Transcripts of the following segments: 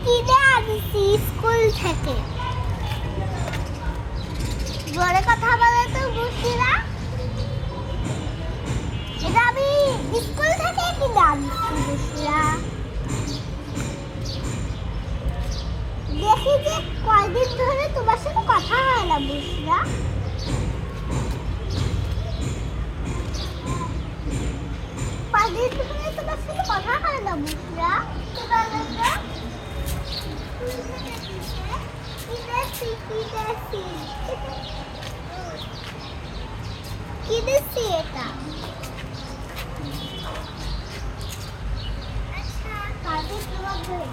কিনে আনছি স্কুল থেকে। জোরে কথা বলে তো বুঝছি না। এটা আমি স্কুল থেকে কিনে আনছি বুঝছিরা। দেখি যে কয়দিন ধরে তোমার সাথে কথা হয় না বুঝছিরা। কয়দিন ধরে তোমার সাথে কথা হয় না বুঝছিরা। কিনেছি এটা। আচ্ছা কালকে তোমার ঘরে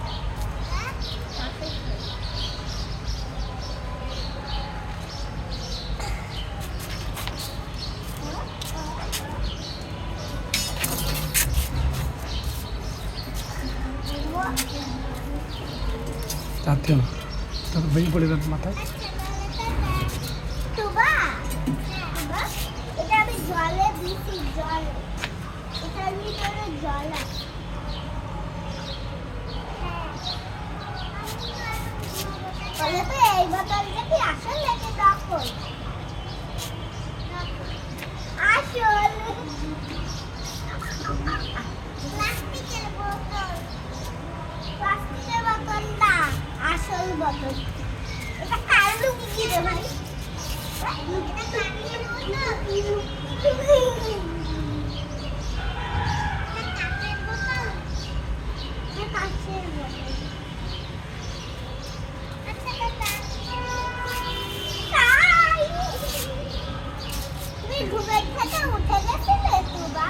চাচ্ছেন তারপর ভেঙে পড়ে যাবে মাথায়। এটা আমি জলে দিছি, জল এটার ভিতরে জল আছে। বলে তো এই বোতলটা কি আসল নাকি নকল? আসল প্লাস্টিকের বোতল, প্লাস্টিকের বোতল না, আসল বোতল। এটা কার লুকি রে ভাই? ঘুমের থেকে উঠে গেছিলে তুবা?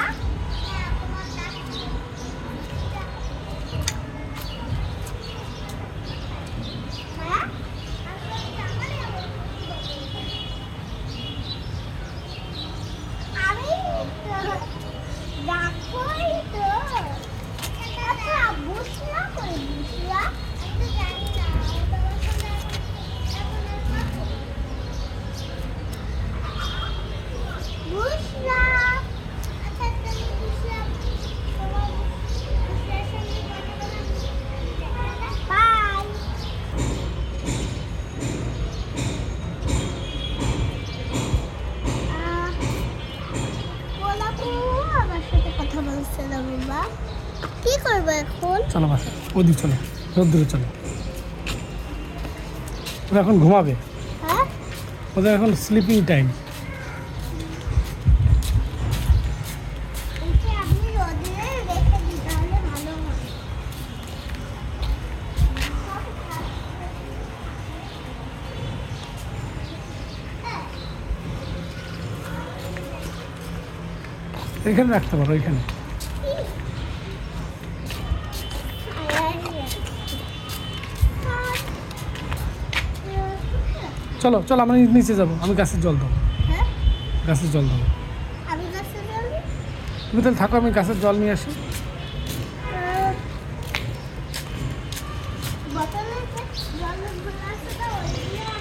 হ্যাঁ আমি ডাকই তো। আচ্ছা বুঝলা করে বুঝলা? আমি তো জানি না তোমার সাথে বুঝলা। আচ্ছা তুমি বুঝলা তোমার বুঝলার সঙ্গে কথা বলা বাই। গোলাপু আমার সাথে কথা বলছে না বাবা। কি করবো এখন? চলো বাসা ওদিক চলো, রোদ্দুরে চলো। ওরা এখন ঘুমাবে, হ্যাঁ ওদের এখন স্লিপিং টাইম। এটা আপনি রোদে রেখে দিই তাহলে ভালো হয়। এখানে রাখতে পারো, এখানে। চলো চলো, আমরা নিচে যাবো, আমি গাছের জল দেবো, হ্যাঁ গাছের জল দেবো। আমি কাছে যাবি? তুমি তাহলে থাকো, আমি গাছের জল নিয়ে আসি। বোতলে জলের গ্লাসটা ওই দিয়ে